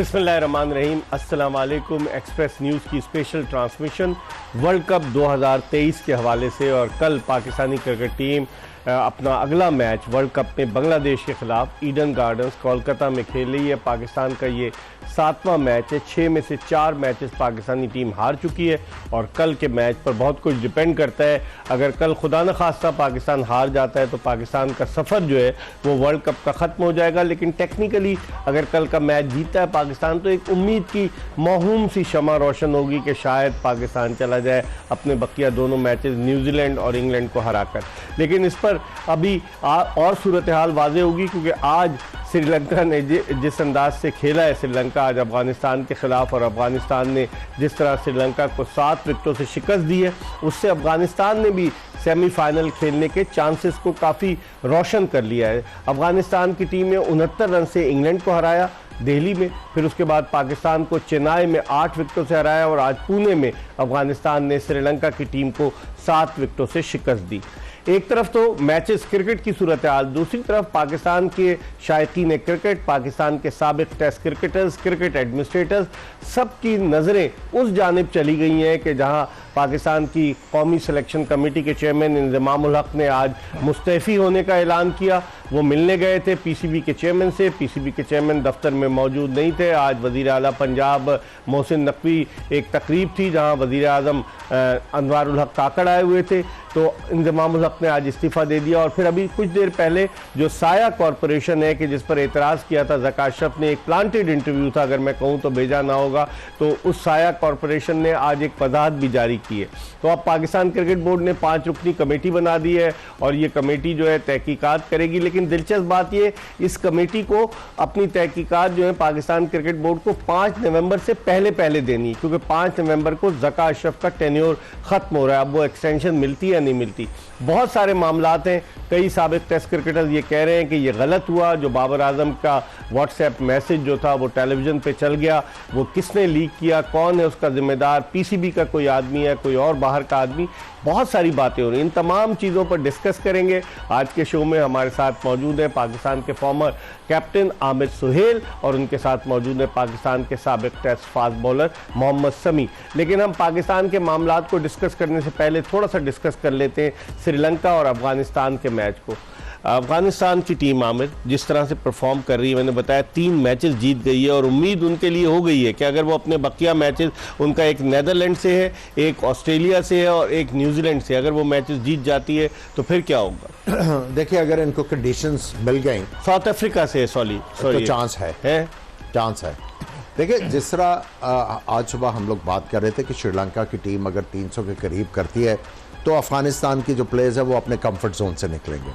बिस्मिल्लाहिर्रहमानिर्रहीम, अस्सलाम वालेकुम। एक्सप्रेस न्यूज़ की स्पेशल ट्रांसमिशन वर्ल्ड कप 2023 के हवाले से। और कल पाकिस्तानी क्रिकेट टीम अपना अगला मैच वर्ल्ड कप में बांग्लादेश के खिलाफ ईडन गार्डन्स कोलकाता में खेल रही है। पाकिस्तान का ये 7वां मैच है। 6 में से 4 मैचेस पाकिस्तानी टीम हार चुकी है और कल के मैच पर बहुत कुछ डिपेंड करता है। अगर कल खुदा न खास्ता पाकिस्तान हार जाता है तो पाकिस्तान का सफ़र जो है वो वर्ल्ड कप का ख़त्म हो जाएगा। लेकिन टेक्निकली अगर कल का मैच जीता है पाकिस्तान तो एक उम्मीद की मौहूम सी शमा रोशन होगी कि शायद पाकिस्तान चला जाए अपने बकिया दोनों मैचेस न्यूजीलैंड और इंग्लैंड को हराकर। लेकिन इस पर अभी और सूरत हाल वाज़ेह होगी, क्योंकि आज श्रीलंका ने जिस अंदाज से खेला है श्रीलंका आज अफ़गानिस्तान के ख़िलाफ़, और अफ़गानिस्तान ने जिस तरह श्रीलंका को 7 विकेटों से शिकस्त दी है, उससे अफ़गानिस्तान ने भी सेमीफाइनल खेलने के चांसेस को काफ़ी रोशन कर लिया है। अफ़गानिस्तान की टीम ने 69 रन से इंग्लैंड को हराया दिल्ली में, फिर उसके बाद पाकिस्तान को चेन्नई में 8 विकेटों से हराया और आज पुणे में अफ़गानिस्तान ने श्रीलंका की टीम को 7 विकेटों से शिकस्त दी। एक तरफ तो मैचेस क्रिकेट की सूरत हाल, दूसरी तरफ पाकिस्तान के शायकीन क्रिकेट, पाकिस्तान के साबिक टेस्ट क्रिकेटर्स, क्रिकेट एडमिनिस्ट्रेटर्स, सबकी नज़रें उस जानिब चली गई हैं कि जहां पाकिस्तान की कौमी सिलेक्शन कमेटी के चेयरमैन इंज़मामुल हक ने आज मुस्तैफ़ी होने का ऐलान किया। वो मिलने गए थे पीसीबी के चेयरमैन से, पीसीबी के चेयरमैन दफ्तर में मौजूद नहीं थे। आज वज़ीर आला पंजाब मोहसिन नकवी एक तकरीब थी जहां वज़ीर आज़म अनवारुल हक काकड़ आए हुए थे, तो इंज़मामुल हक ने आज इस्तीफ़ा दे दिया। और फिर अभी कुछ देर पहले जो साया कॉरपोरेशन है कि जिस पर एतराज़ किया था ज़का अशरफ ने, एक प्लांटेड इंटरव्यू था अगर मैं कहूँ तो भेजा ना होगा, तो उस साया कॉरपोरेशन ने आज एक वजाहत भी जारी की है। तो अब पाकिस्तान क्रिकेट बोर्ड ने 5 रुकनी कमेटी बना दी है और ये कमेटी जो है तहकीकात करेगी। लेकिन दिलचस्प बात ये, इस कमेटी को अपनी तहकीकात जो है पाकिस्तान क्रिकेट बोर्ड को 5 नवंबर से पहले देनी, क्योंकि 5 नवंबर को ज़का अशरफ का टेन्योर ख़त्म हो रहा है। अब वो एक्सटेंशन मिलती है नहीं मिलती, बहुत सारे मामलात हैं। कई साबिक टेस्ट क्रिकेटर्स ये कह रहे हैं कि ये गलत हुआ, जो बाबर आजम का व्हाट्सएप मैसेज जो था वो टेलीविज़न पे चल गया, वो किसने लीक किया, कौन है उसका जिम्मेदार, पीसीबी का कोई आदमी है, कोई और बाहर का आदमी। बहुत सारी बातें हो रही हैं, इन तमाम चीज़ों पर डिस्कस करेंगे। आज के शो में हमारे साथ मौजूद हैं पाकिस्तान के फॉर्मर कैप्टन आमिर सुहेल और उनके साथ मौजूद है पाकिस्तान के साबिक टेस्ट फास्ट बॉलर मोहम्मद समी। लेकिन हम पाकिस्तान के मामलात को डिस्कस करने से पहले थोड़ा सा डिस्कस कर लेते हैं श्रीलंका और अफगानिस्तान के मैच को। अफगानिस्तान की टीम आमिर जिस तरह से परफॉर्म कर रही है, मैंने बताया 3 मैचेस जीत गई है और उम्मीद उनके लिए हो गई है कि अगर वो अपने बकिया मैचेस, उनका एक नेदरलैंड से है, एक ऑस्ट्रेलिया से है और एक न्यूजीलैंड से, अगर वो मैचेस जीत जाती है तो फिर क्या होगा? देखिए, अगर इनको कंडीशंस मिल गई, साउथ अफ्रीका से सॉरी तो चांस है चांस है। देखिए, जिस तरह आज सुबह हम लोग बात कर रहे थे कि श्रीलंका की टीम अगर 300 के करीब करती है तो अफगानिस्तान की जो प्लेयर्स है वो अपने कंफर्ट जोन से निकलेंगे।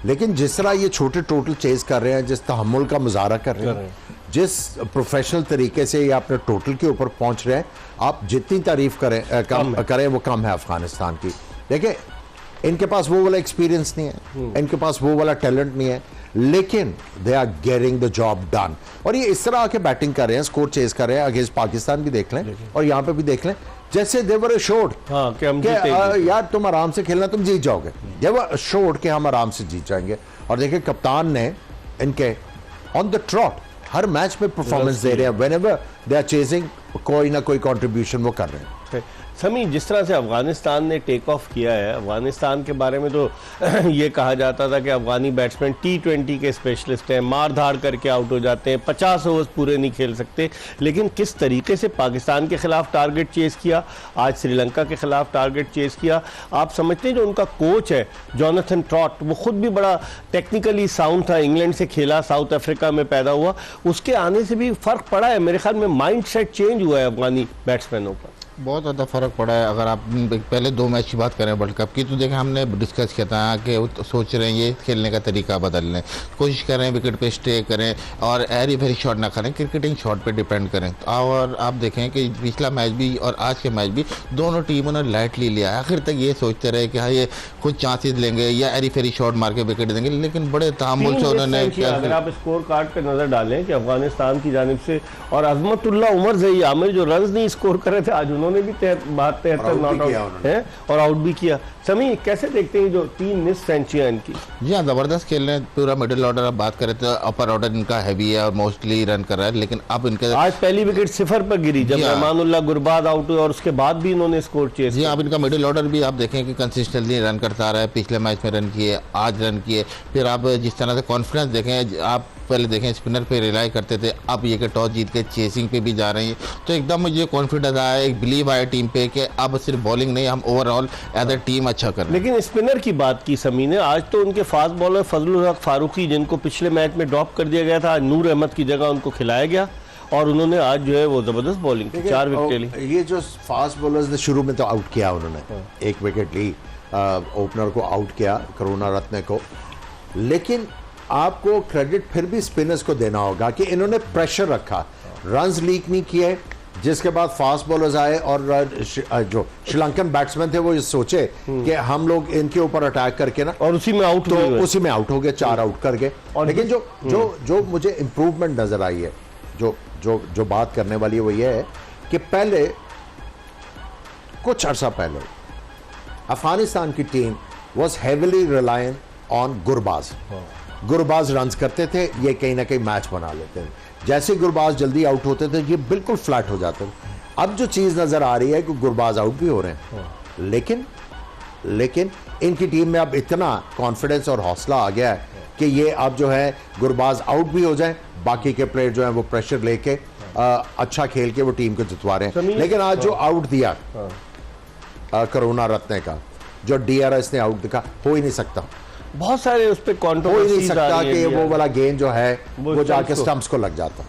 लेकिन जिस तरह ये छोटे टोटल चेज कर रहे हैं, जिस तहम्मुल का मुजाहरा कर रहे हैं, जिस प्रोफेशनल तरीके से ये अपने टोटल के ऊपर पहुंच रहे हैं, आप जितनी तारीफ करें वो कम है अफगानिस्तान की। देखिए, इनके पास वो वाला एक्सपीरियंस नहीं है, इनके पास वो वाला टैलेंट नहीं है, लेकिन they are getting the job done. और ये इस तरह आके बैटिंग कर रहे हैं, स्कोर चेज कर रहे हैं। अगेंस्ट पाकिस्तान भी देख लें और यहाँ पे भी देख लें, जैसे देवर एश्योर्ड कि यार तुम आराम से खेलना, तुम जीत जाओगे। देवर एश्योर्ड कि हम आराम से जीत जाएंगे। और देखिए, कप्तान ने इनके on the trout her match में परफॉर्मेंस दे रहे हैं। व्हेनेवर दे आर चेजिंग, कोई ना कोई कंट्रीब्यूशन वो कर रहे हैं। समी, जिस तरह से अफगानिस्तान ने टेक ऑफ किया है, अफगानिस्तान के बारे में तो ये कहा जाता था कि अफगानी बैट्समैन T20 के स्पेशलिस्ट हैं, मार धाड़ करके आउट हो जाते हैं, 50 ओवर्स पूरे नहीं खेल सकते। लेकिन किस तरीके से पाकिस्तान के खिलाफ टारगेट चेज किया, आज श्रीलंका के खिलाफ टारगेट चेज किया। आप समझते हैं जो उनका कोच है जोनाथन ट्रॉट, वो खुद भी बड़ा टेक्निकली साउंड था, इंग्लैंड से खेला, साउथ अफ्रीका में पैदा हुआ, उसके आने से भी फ़र्क पड़ा है। मेरे ख्याल में माइंड सेट चेंज हुआ है अफगानी बैट्समैनों का, बहुत ज़्यादा फ़र्क पड़ा है। अगर आप पहले 2 मैच की बात करें वर्ल्ड कप की, तो देखें हमने डिस्कस किया था कि सोच रहे हैं ये खेलने का तरीका बदल लें, कोशिश करें विकेट पे स्टे करें और एरी फेरी शॉट ना करें, क्रिकेटिंग शॉट पे डिपेंड करें। और आप देखें कि पिछला मैच भी और आज के मैच भी दोनों टीमों ने लाइटली लिया। आखिर तक ये सोचते रहे कि हाँ ये कुछ चांसेस लेंगे या एरी फेरी शॉट मार के विकेट देंगे, लेकिन बड़े तहम्मुल से उन्होंने। अगर आप स्कोर कार्ड पर नज़र डालें कि अफगानिस्तान की जानिब से और अजमतुल्लाह उमर ज़ई आमिर जो रन नहीं स्कोर कर रहे थे, आज उन्होंने भी 73 नॉट आउट है और आउट भी किया। समी कैसे देखते हैं जो 3 मिस सेंचुरियां इनकी? जी हाँ, ज़बरदस्त खेल रहे हैं। पूरा मिडिल ऑर्डर आप बात करें तो अपर ऑर्डर इनका हैवी है और मोस्टली रन कर रहा है, लेकिन अब इनके आज पहली विकेट 0 पर गिरी जब जी हाँ। रहमानुल्लाह गुरबाज आउट हुए और उसके बाद भी इन्होंने स्कोर चेस जी, अब इनका मिडिल ऑर्डर भी आप देखें कि कंसिस्टेंटली रन करता आ रहा है। पिछले मैच में रन किए, आज रन किए। फिर आप जिस तरह से कॉन्फिडेंस देखें, आप पहले देखें स्पिनर पे रिलाई करते थे, अब ये कि टॉस जीत के चेसिंग पे भी जा रहे हैं, तो एकदम मुझे कॉन्फिडेंस आया, एक बिलीव आया टीम पे कि अब सिर्फ बॉलिंग नहीं, हम ओवरऑल एज अ टीम अच्छा कर रहे हैं। लेकिन स्पिनर की बात की समी ने, आज तो उनके फास्ट बॉलर फजलुल हक फारूकी जिनको पिछले मैच में ड्रॉप कर दिया गया था, आज नूर अहमद की जगह उनको खिलाया गया और उन्होंने आज जो है वो जबरदस्त बॉलिंग की, 4 विकेट ली। ये जो फास्ट बॉलर्स ने शुरू में तो आउट किया उन्होंने, 1 विकेट ली, ओपनर को आउट किया करुणा रत्ने को, लेकिन आपको क्रेडिट फिर भी स्पिनर्स को देना होगा कि इन्होंने प्रेशर रखा, रन्स लीक नहीं किए, जिसके बाद फास्ट बॉलर्स आए और जो श्रीलंकन बैट्समैन थे वो ये सोचे कि हम लोग इनके ऊपर अटैक करके ना, और उसी में आउट तो हुए। उसी में आउट हो गए, 4 आउट कर गए। लेकिन जो मुझे इंप्रूवमेंट नजर आई है, जो बात करने वाली है वो ये है कि पहले कुछ अर्सा पहले अफगानिस्तान की team was heavily reliant on Gurbaz runs करते थे, ये कहीं ना कहीं मैच बना लेते थे। जैसे गुरबाज जल्दी आउट होते थे ये बिल्कुल फ्लैट हो जाते थे। अब जो चीज नजर आ रही है कि गुरबाज आउट भी हो रहे हैं, लेकिन इनकी टीम में अब इतना कॉन्फिडेंस और हौसला आ गया है कि ये अब जो है गुरबाज आउट भी हो जाए, बाकी के प्लेयर जो है वो प्रेशर लेके अच्छा खेल के वो टीम को जितवा रहे हैं। लेकिन आज जो आउट दिया करुणा रत्ने का, जो DRS ने आउट दिखा, हो ही नहीं सकता, बहुत सारे उस पे हो ही नहीं कॉन्ट्रोवर्सीज आ सकता रही कि है। वो वाला गेंद जो है वो जाके स्टंप्स को- स्टंप्स को लग जाता।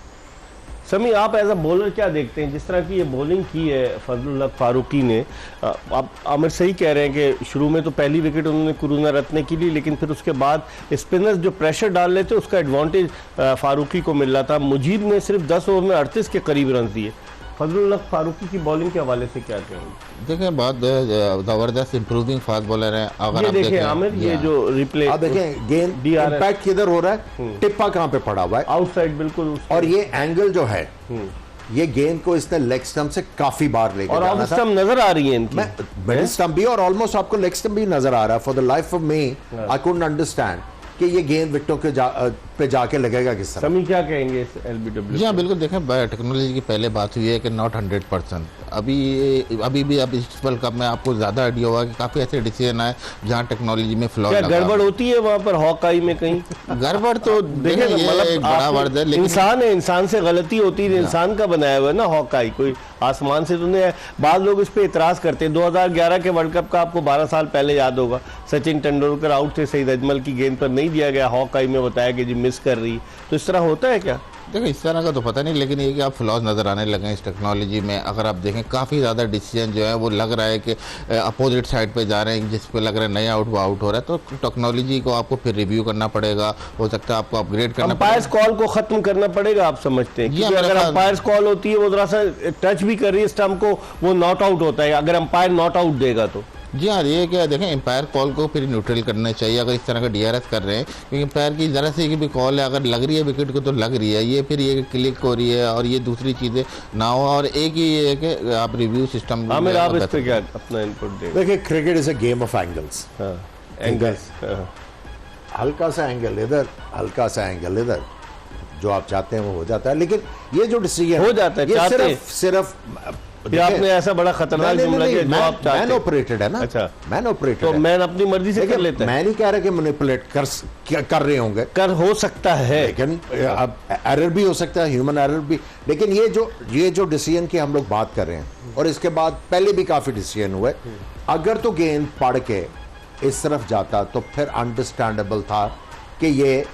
समी आप एज अ बॉलर क्या देखते हैं, जिस तरह की ये बॉलिंग की है फजलुल हक फारूकी ने? आप आमिर सही कह रहे हैं कि शुरू में तो पहली विकेट उन्होंने करुणा रत्ने की ली, लेकिन फिर उसके बाद स्पिनर्स जो प्रेशर डाल रहे थे उसका एडवांटेज फारूकी को मिल रहा था। मुजीब ने सिर्फ 10 ओवर में 38 के करीब रन दिए। फजलुल हक फारूकी की बॉलिंग के हवाले से क्या कहेंगे? देखें, बहुत ज़बरदस्त इंप्रूविंग फास्ट बॉलर हैं। अगर ये आप देखें आमिर, ये जो रिप्ले अब देखें गेंद DRS इम्पैक्ट किधर हो रहा है, टिप्पा कहां पे पड़ा हुआ है, आउटसाइड बिल्कुल, और ये एंगल जो है, ये गेंद को इसने लेग स्टंप से काफी बार लेके और जाना ऑफ था। स्टंप नजर आ रही है इनकी। मिडिल स्टंप भी और ऑलमोस्ट आपको लेग स्टंप भी नजर आ रहा है। For the life of me I couldn't understand कि ये गेंद विकेटों के पे जाके लगेगा किस तरह। समी क्या कहेंगे इस LBW? जी हाँ, बिल्कुल। देखें, टेक्नोलॉजी की पहले बात हुई है कि नॉट 100%। अभी भी अब इस वर्ल्ड कप में आपको ज़्यादा आइडिया होगा कि काफ़ी ऐसे डिसीजन आए जहाँ टेक्नोलॉजी में फ्लॉ क्या लगा। गड़बड़ होती है वहां पर हॉकाई में कहीं? गड़बड़ तो देखें देखें, ना, ये मतलब एक बड़ा आपने- वर्ड है, लेकिन इंसान है, इंसान से गलती होती है, इंसान का बनाया हुआ है ना हॉकाई, कोई आसमान से तो नहीं है। बाद लोग इस पे इतराज करते हैं। 2011 के वर्ल्ड कप का आपको 12 साल पहले याद होगा, सचिन तेंदुलकर आउट थे, सईद अजमल की गेंद पर नहीं दिया गया, हॉकाई में बताया कि जी मिस कर रही। तो इस तरह होता है क्या? देखो, इस तरह का तो पता नहीं, लेकिन ये कि आप फ्लॉज नज़र आने लगे हैं इस टेक्नोलॉजी में। अगर आप देखें, काफ़ी ज़्यादा डिसीजन जो है वो लग रहा है कि अपोजिट साइड पे जा रहे हैं, जिस पे लग रहा है नहीं आउट वो आउट हो रहा है। तो टेक्नोलॉजी को आपको फिर रिव्यू करना पड़ेगा, हो सकता है आपको अपग्रेड करना अंपायर्स कॉल को खत्म करना पड़ेगा, आप समझते हैं? जी, क्योंकि मेरे अगर ख्याल- अंपायर्स कॉल होती है, वो जरा सा टच भी कर रही है स्टंप को, वो नॉट आउट होता है। अगर अंपायर नॉट आउट देगा तो जी हाँ, ये क्या देखें, एम्पायर कॉल को फिर न्यूट्रल करना चाहिए अगर इस तरह का DRS कर रहे हैं, क्योंकि एम्पायर की ज़रा से की भी कॉल है, अगर लग रही है विकेट को तो लग रही है, ये फिर ये क्लिक हो रही है और ये दूसरी चीज़ें ना हो। और एक ही ये है कि आप रिव्यू सिस्टम आमिर आप इस पे क्या अपना इनपुट देंगे? देखिए, cricket is a game of angles. Angles, हल्का सा एंगल इधर, हल्का सा एंगल इधर, जो आप चाहते हैं वो हो जाता है। लेकिन ये जो डिसीजन हो जाता है, ये चाहते सिर्फ फिर आपने ऐसा बड़ा खतरनाक जुमला किया जो आप चाहते मैन हैं। ऑपरेटेड है ना। अच्छा। मैन ऑपरेटेड तो है। मैन अपनी मर्जी से कर लेता है, मैं नहीं कह रहा कि मैनिपुलेट कर रहे होंगे, कर हो सकता है। लेकिन अब एरर भी हो सकता है, ह्यूमन एरर भी। लेकिन ये जो डिसीजन की हम लोग बात कर रहे हैं, और इसके बाद पहले भी काफी डिसीजन हुए, अगर तो गेंद पड़ के इस तरफ जाता तो फिर अंडरस्टैंडेबल था कि ये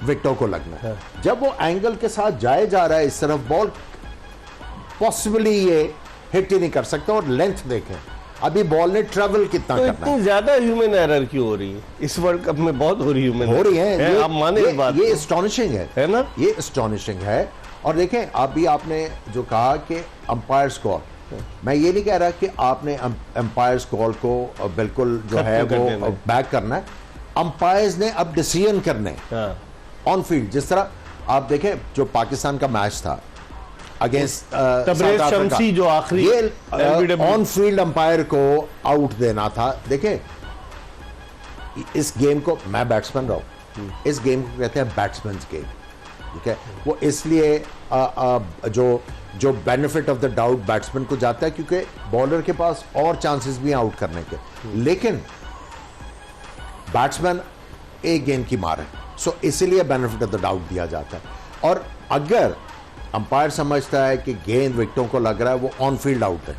विकेटों को लगना है। जब वो एंगल के साथ जाए जा रहा है इस तरफ, बॉल पॉसिबली ये हिट ही नहीं कर सकता। और लेंथ देखें, अभी बॉल ने ट्रेवल कितना तो करना है। इतनी ज्यादा ह्यूमन एरर क्यों हो रही है इस वर्ल्ड कप में? बहुत हो रही हो रही है, आप माने इस बात ये को? एस्टॉनिशिंग है ना? ये एस्टॉनिशिंग है। और देखें, अभी आपने जो कहा कि अंपायर्स कॉल, मैं ये नहीं कह रहा कि आपने अंपायर्स कॉल को बिल्कुल जो है खत्म कर देना वो है। बैक करना है। अंपायर्स ने अब डिसीजन करने हाँ। On field. जिस तरह आप देखें, जो पाकिस्तान का मैच था, अगेंस्ट तबरेज शमसी जो आखिरी ये LBW ऑन फील्ड अंपायर को आउट देना था। देखें, इस गेम को, मैं बैट्समैन रहा हूं, इस गेम को कहते हैं बैट्समैन्स गेम, ठीक है। वो इसलिए जो benefit of the doubt batsman को जाता है क्योंकि बॉलर के पास और चांसेस भी हैं आउट करने के, लेकिन बैट्समैन एक गेंद की मार है, सो इसीलिए बेनिफिट ऑफ द डाउट दिया जाता है। और अगर अंपायर समझता है कि गेंद विकेटों को लग रहा है, वो ऑन फील्ड आउट है,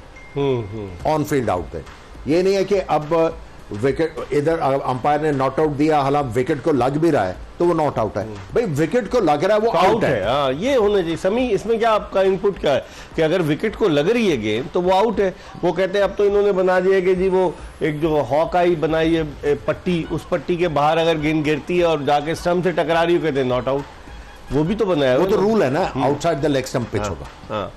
ऑन फील्ड आउट है। ये नहीं है कि अब विकेट इधर अंपायर ने नॉट आउट दिया, हालांकि विकेट को लग भी रहा है तो वो नॉट आउट है। भाई विकेट को लग रहा है, वो आउट है। हाँ, ये होना चाहिए। समी, इसमें क्या आपका इनपुट क्या है कि अगर विकेट को लग रही है गेंद तो वो आउट है। वो कहते हैं अब तो इन्होंने बना दिया कि जी वो एक जो हॉकाई बनाई है पट्टी, उस पट्टी के बाहर अगर गेंद गिरती है और जाके स्टंप से टकरा रही है, कहते हैं नॉट आउट। वो भी तो बनाया, वो तो रूल है ना, outside the leg stump pitch होगा। हाँ,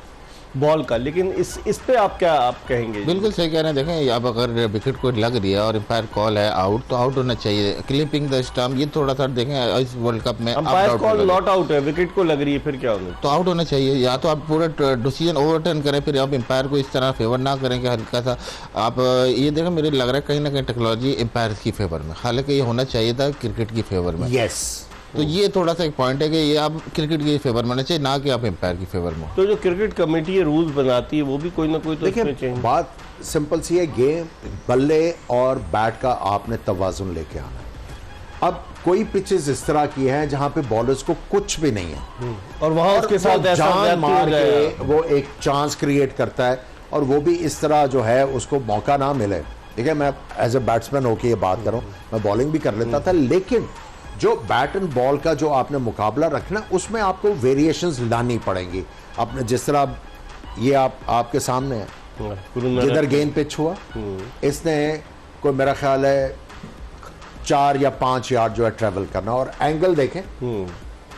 बॉल का। लेकिन इस पे आप क्या कहेंगे? बिल्कुल सही कह रहे हैं। देखें, अब अगर विकेट को लग रही है और एम्पायर कॉल है आउट, तो आउट होना चाहिए। क्लिपिंग द स्टंप, ये थोड़ा सा देखें इस वर्ल्ड कप में अंपायर कॉल नॉट आउट है, विकेट को लग रही है, फिर क्या होगा? तो आउट होना चाहिए। या तो आप पूरा डिसीजन ओवरटर्न करें, फिर आप एम्पायर को इस तरह फेवर ना करें कि हल्का सा आप ये देखें, मुझे लग रहा है कहीं ना कहीं टेक्नोलॉजी एम्पायर की फेवर में, हालांकि ये होना चाहिए था क्रिकेट की फेवर में। यस, तो ये थोड़ा सा एक पॉइंट है कि ये आप क्रिकेट की फेवर में होना चाहिए, ना कि आप एम्पायर की फेवर में। तो जो क्रिकेट कमेटी रूल्स बनाती है वो भी कोई ना कोई तो इसमें देखिए, change। बात सिंपल सी है, गेम बल्ले और बैट का आपने तवाजुन लेके आना है। अब कोई पिचेस इस तरह की हैं जहां पे बॉलर्स को कुछ भी नहीं है और वहां उसके साथ ऐसा जान मार हो के वो एक चांस क्रिएट करता है, और वो भी इस तरह जो है उसको मौका ना मिले। देखिए, मैं एज ए बैट्समैन होके ये बात करूं, मैं बॉलिंग भी कर लेता था, लेकिन जो बैट एंड बॉल का जो आपने मुकाबला रखना, उसमें आपको वेरिएशंस लानी पड़ेंगी। आपने जिस तरह ये आपके सामने है, जिधर गेंद पिच हुआ, इसने कोई मेरा ख्याल है 4 या 5 यार्ड जो है ट्रेवल करना, और एंगल देखें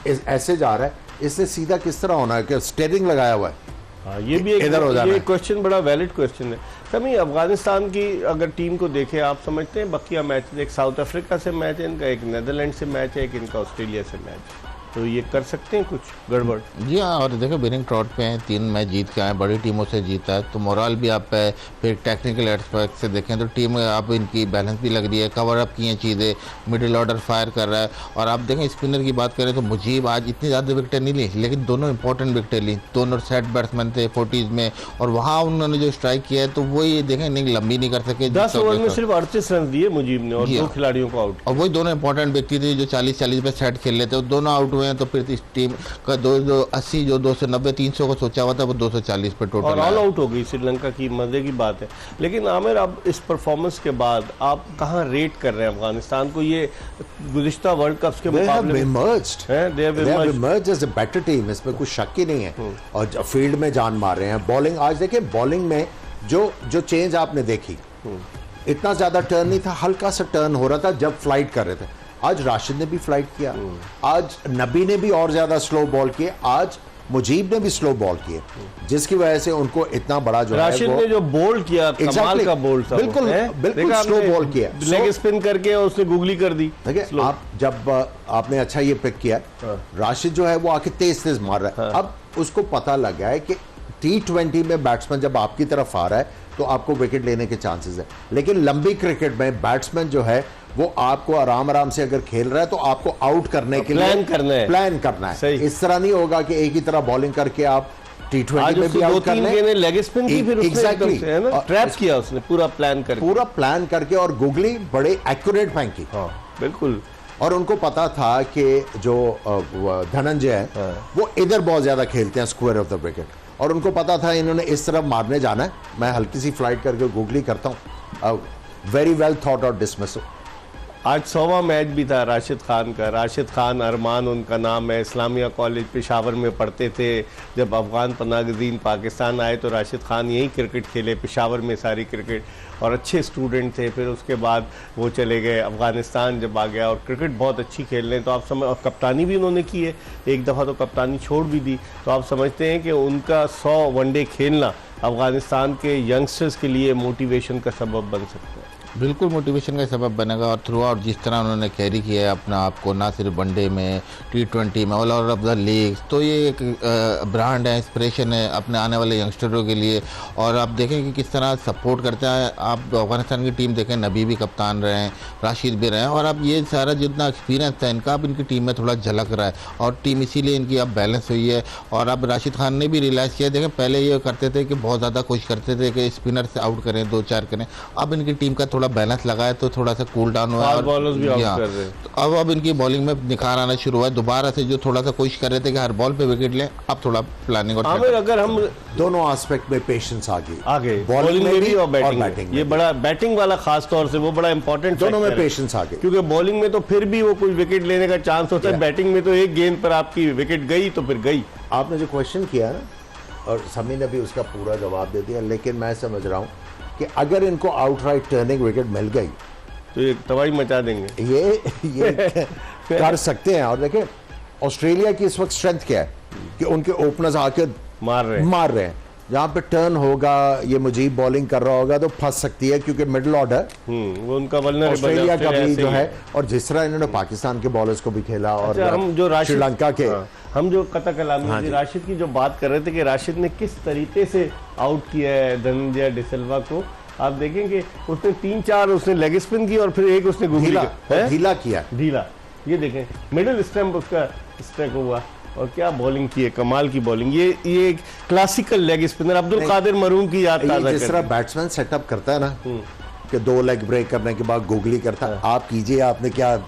ऐसे जा रहा है, इसने सीधा किस तरह होना है कि स्टेयरिंग लगाया हुआ है। हाँ, ये भी एक क्वेश्चन, बड़ा वैलिड क्वेश्चन है। समी, अफगानिस्तान की अगर टीम को देखें, आप समझते हैं बकिया मैच, एक साउथ अफ्रीका से मैच है इनका, एक नीदरलैंड से मैच है, एक इनका ऑस्ट्रेलिया से मैच, तो ये कर सकते हैं कुछ गड़बड़? जी हाँ, और देखो बिनिंग ट्रॉट पे हैं, 3 मैच जीत के आए, बड़ी टीमों से जीता है, तो मोरल भी आप है। फिर टेक्निकल एस्पेक्ट से देखें तो टीम आप इनकी बैलेंस भी लग रही है, कवर अप की हैं चीज़ें, मिडिल ऑर्डर फायर कर रहा है। और आप देखें स्पिनर की बात करें तो मुजीब आज इतनी ज़्यादा विकेटें नहीं ली, लेकिन दोनों इंपॉर्टेंट विकेटें ली, दोनों सेट बैट्समैन थे 40s में, और वहाँ उन्होंने जो स्ट्राइक किया है तो वो ये देखें इनिंग लंबी नहीं कर सके। 10 ओवर में सिर्फ 38 रन दिए मुजीब ने और 2 खिलाड़ियों को आउट, और वही दोनों इंपॉर्टेंट व्यक्ति थे जो 40-40 पे सेट खेल लेते, दोनों आउट हुए हैं। तो फिर इस टीम का 280 जो 290 300 को सोचा हुआ था वो 240 पे टोटल और ऑल आउट हो गई श्रीलंका की। मजे की बात है। लेकिन आमिर, अब इस परफॉर्मेंस के बाद आप कहाँ रेट कर रहे हैं अफगानिस्तान को? ये गुज़िश्ता वर्ल्ड कप्स के मुकाबले emerged as a better team, इसमें कुछ शक ही नहीं है, और फील्ड में जान मार रहे हैं। बॉलिंग आज देखिए, बॉलिंग में जो चेंज आपने देखी, इतना ज्यादा टर्न नहीं था, हल्का सा टर्न हो रहा था जब फ्लाइट कर रहे थे। आज राशिद ने भी फ्लाइट किया, आज नबी ने भी और ज्यादा स्लो बॉल किए, आज मुजीब ने भी स्लो बॉल किए, जिसकी वजह से उनको इतना बड़ा जो राशिद ने जो बोल किया, कमाल का बोल था, बिल्कुल स्लो बॉल किया, लेग स्पिन करके उसने गुगली कर दी। देखिए, आप जब आपने अच्छा ये पिक किया, राशिद जो है वो आके तेज तेज मार रहा है। अब उसको पता लग गया है कि T20 में बैट्समैन जब आपकी तरफ आ रहा है तो आपको विकेट लेने के चांसेस है, लेकिन लंबी क्रिकेट में बैट्समैन जो है वो आपको आराम आराम से अगर खेल रहा है तो आपको आउट करने के लिए प्लान करना है। इस तरह नहीं होगा कि एक ही तरह बॉलिंग करके आप T20 में भी आउट कर लें। लेग स्पिन की, फिर एग्जैक्टली ट्रैप किया उसने पूरा प्लान करके और गुगली बड़े एक्यूरेट फेंकी। हाँ, बिल्कुल। और उनको पता था कि जो धनंजय है वो इधर बहुत ज्यादा खेलते हैं स्क्वायर ऑफ द विकेट, और उनको पता था इन्होंने इस तरफ मारने जाना है, मैं हल्की सी फ्लाइट करके गुगली करता हूँ। वेरी वेल थॉट और डिसमिस। आज 100वां मैच भी था राशिद खान का। राशिद खान अरमान उनका नाम है, इस्लामिया कॉलेज पेशावर में पढ़ते थे। जब अफगान पनागज़ीन पाकिस्तान आए तो राशिद खान यहीं क्रिकेट खेले, पेशावर में सारी क्रिकेट, और अच्छे स्टूडेंट थे। फिर उसके बाद वो चले गए अफगानिस्तान, जब आ गया, और क्रिकेट बहुत अच्छी खेल रहे हैं। तो आप समझ, और कप्तानी भी उन्होंने की है, एक दफ़ा तो कप्तानी छोड़ भी दी। तो आप समझते हैं कि उनका 100 वनडे खेलना अफगानिस्तान के यंगस्टर्स के लिए मोटिवेशन का सबब बन सकता है? बिल्कुल मोटिवेशन का सबब बनेगा और थ्रू आउट जिस तरह उन्होंने कैरी किया है अपना आपको, ना सिर्फ वनडे में, T20 में, all over of the league, तो ये एक ब्रांड है, इंस्पिरेशन है अपने आने वाले यंगस्टरों के लिए। और आप देखें कि किस तरह सपोर्ट करते हैं। आप अफगानिस्तान की टीम देखें, नबी भी कप्तान रहे हैं, राशिद भी रहे हैं, और अब ये सारा जितना एक्सपीरियंस था इनका अब इनकी टीम में थोड़ा झलक रहा है और टीम इसीलिए इनकी अब बैलेंस हुई है। और अब राशिद खान ने भी रियलाइज़ किया, देखें पहले ये करते थे कि बहुत ज़्यादा कोशिश करते थे कि स्पिनर से आउट करें, 2-4 करें, अब इनकी टीम का थोड़ा बैलेंस लगा है तो थोड़ा सा कूल डाउन हुआ है। बॉलर्स भी आउट कर रहे हैं, तो अब इनकी बॉलिंग में निखार आना शुरू हुआ है। दोबारा से जो थोड़ा सा कोशिश कर रहे थे कि हर बॉल पे विकेट लें, अब थोड़ा प्लानिंग और आमिर अगर हम दोनों एस्पेक्ट में पेशेंस आ गई, बॉलिंग में भी और बैटिंग बैटिंग में, ये बड़ा बैटिंग वाला खास तौर से वो बड़ा इंपॉर्टेंट दोनों में पेशेंस आ गई, क्योंकि बॉलिंग में तो फिर भी वो कुछ विकेट लेने का चांस होता है, बैटिंग में तो एक गेंद पर आपकी विकेट गई तो फिर गई। आपने जो क्वेश्चन किया ना, और समी ने भी उसका पूरा जवाब दे दिया, लेकिन मैं समझ रहा हूँ कि अगर इनको आउटराइट टर्निंग विकेट मिल गई तो ये तबाही मचा देंगे, ये कर सकते हैं। और देखें ऑस्ट्रेलिया की इस वक्त स्ट्रेंथ क्या है कि उनके ओपनर्स आके मार रहे हैं। जहाँ पे टर्न होगा, ये मुजीब बॉलिंग कर रहा होगा तो फंस सकती है, क्योंकि मिडिल ऑर्डर वो उनका वल्नरेबल ऑस्ट्रेलिया का भी जो है, और जिस तरह इन्होंने पाकिस्तान के बॉलर्स को भी खेला, और हम जो श्रीलंका के हम जो कथा कलामी राशिद की जो बात कर रहे थे कि राशिद ने किस तरीके से आउट किया है धनंजय डिसिल्वा को, आप देखेंगे उसने 3-4 उसने लेग स्पिन की और फिर एक उसने ढीला किया। ये देखें मिडिल स्टंप उसका स्ट्राइक हुआ और क्या बॉलिंग की है, कमाल की बॉलिंग। ये एक classical leg spinner Abdul Qadir मरूम की याद ताज़ा जिस तरह बैट्समैन सेटअप करता है ना कि 2 लेग ब्रेक करने के बाद गूगली करता है, आप कीजिए, आपने क्या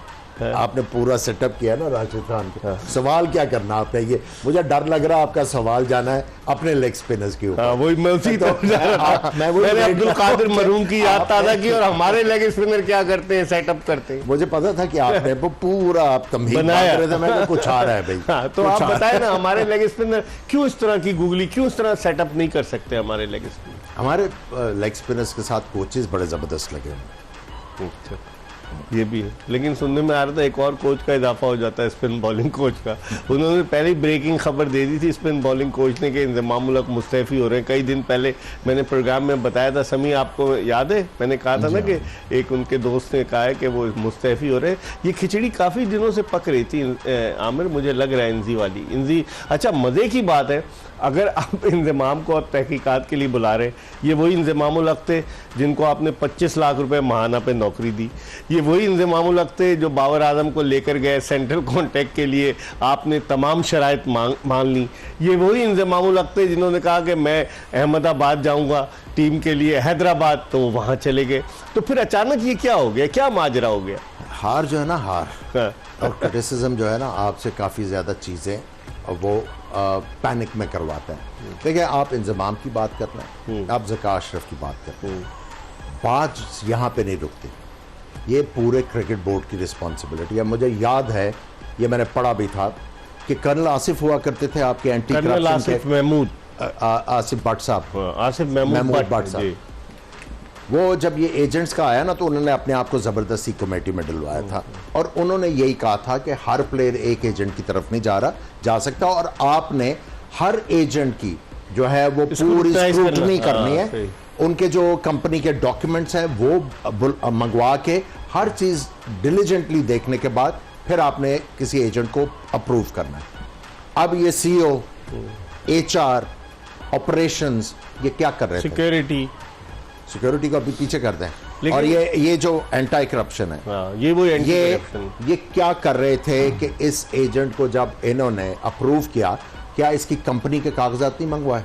आपने पूरा सेटअप किया ना राशिद खान के। सवाल क्या करना आपने, ये मुझे डर लग रहा है आपका सवाल जाना है अपने लेग स्पिनर्स के ऊपर। वही मैं उसी तरफ जा रहा था, मैंने अब्दुल कादिर मरूम की याद ताज़ा की और हमारे लेग स्पिनर क्या करते हैं, सेटअप करते हैं। मुझे पता था कि आपने वो पूरा आप तमहीद बनाया कर रहे थे, मैं कुछ आ रहा है भाई। तो आप बताएं ना हमारे लेग स्पिनर क्यों इस तरह की गूगली, क्यों इस तरह सेटअप नहीं कर सकते हमारे लेग स्पिनर। हमारे लेग स्पिनर्स के साथ कोचेस बड़े जबरदस्त लगे हैं। ये भी है, लेकिन सुनने में आ रहा था एक और कोच का इजाफा हो जाता है, स्पिन बॉलिंग कोच का। उन्होंने पहले ही ब्रेकिंग खबर दे दी थी स्पिन बॉलिंग कोच ने कि इंजमामुल हक मुस्तैफी हो रहे हैं। कई दिन पहले मैंने प्रोग्राम में बताया था, समी आपको याद है, मैंने कहा था ना कि एक उनके दोस्त ने कहा है कि वो मुस्तैफी हो रहे हैं। ये खिचड़ी काफ़ी दिनों से पक रही थी आमिर, मुझे लग रहा है इंजी वाली इंजी। अच्छा मज़े की बात है, अगर आप इंजमाम को अब तहकीकात के लिए बुला रहे हैं, ये वही इंजमामुल हक थे जिनको आपने 25 लाख रुपए माहाना पे नौकरी दी, ये वही इंजमामुल हक थे जो बाबर आजम को लेकर गए सेंट्रल कॉन्टैक्ट के लिए, आपने तमाम शराइत मान ली, ये वही इंजमामुल हक थे जिन्होंने कहा कि मैं अहमदाबाद जाऊंगा टीम के लिए, हैदराबाद, तो वहाँ चले गए। तो फिर अचानक ये क्या हो गया, क्या माजरा हो गया? हार जो है ना, हार और क्रिटिसिज्म जो है ना, आपसे काफ़ी ज़्यादा चीज़ें वो पैनिक में करवाता है। देखिए आप इंजमाम की बात कर रहे हैं, आप ज़का अशरफ की बात कर रहे हैं, बात यहाँ पे नहीं रुकती, ये पूरे क्रिकेट बोर्ड की रिस्पॉन्सिबिलिटी है। मुझे याद है, ये मैंने पढ़ा भी था कि कर्नल आसिफ हुआ करते थे आपके एंटी करप्शन के, आसिफ महमूद, आसिफ भट्ट साहब, आसिफ महमूद भट्ट साहब, वो जब ये एजेंट्स का आया ना तो उन्होंने अपने आप को ज़बरदस्ती कमेटी में डलवाया था, और उन्होंने यही कहा था कि हर प्लेयर एक एजेंट की तरफ नहीं जा सकता, और आपने हर एजेंट की जो है वो पूरी स्क्रूटनी करनी है, उनके जो कंपनी के डॉक्यूमेंट्स हैं वो मंगवा के हर चीज़ डिलीजेंटली देखने के बाद फिर आपने किसी एजेंट को अप्रूव करना है। अब ये CEO, HR, ऑपरेशंस, ये क्या कर रहे थे? सिक्योरिटी को अभी पीछे कर दें, और ये जो एंटी करप्शन है, ये वो एंटी करप्शन, ये क्या कर रहे थे कि इस एजेंट को जब इन्होंने अप्रूव किया, क्या इसकी कंपनी के कागजात नहीं मंगवाए?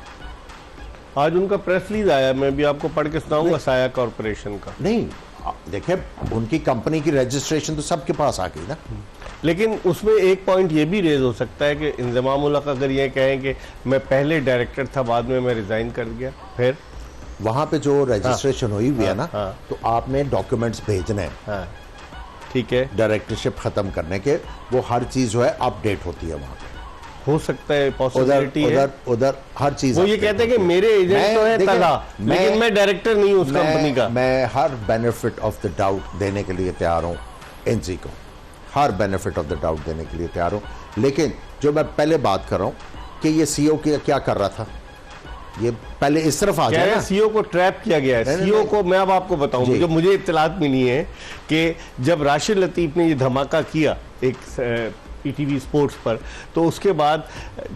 आज उनका प्रेस रिलीज आया, मैं भी आपको पढ़ के सुनाऊंगा, साया कॉर्पोरेशन का। नहीं, देखिए उनकी कंपनी की रजिस्ट्रेशन तो सबके पास आ गई ना, लेकिन उसमें एक पॉइंट ये भी रेज हो सकता है कि इंजमामुल हक अगर ये कहें कि मैं पहले डायरेक्टर था, बाद में मैं रिजाइन कर गया, फिर वहां पे जो रजिस्ट्रेशन हुई हुई है ना, तो आपने डॉक्यूमेंट्स भेजने हैं, ठीक है, डायरेक्टरशिप खत्म करने के, वो हर चीज जो है अपडेट होती है वहां पे। हो सकता है, पॉसिबिलिटी है, उधर हर चीज वो ये कहते हैं कि मेरे एजेंट तो है तला, लेकिन मैं डायरेक्टर नहीं हूं उस कंपनी का। मैं हर बेनिफिट ऑफ द डाउट देने के लिए तैयार हूं एनजी को, हर बेनिफिट ऑफ द डाउट देने के लिए तैयार हूं, लेकिन जो मैं पहले बात कर रहा हूं कि ये CEO क्या कर रहा था, ये पहले इस तरफ आ जाए ना। सीओ को ट्रैप किया गया है। सीओ को मैं अब आपको बताऊं, जो मुझे इत्तलात मिली है कि जब राशिद लतीफ ने ये धमाका किया एक ईटीवी स्पोर्ट्स पर, तो उसके बाद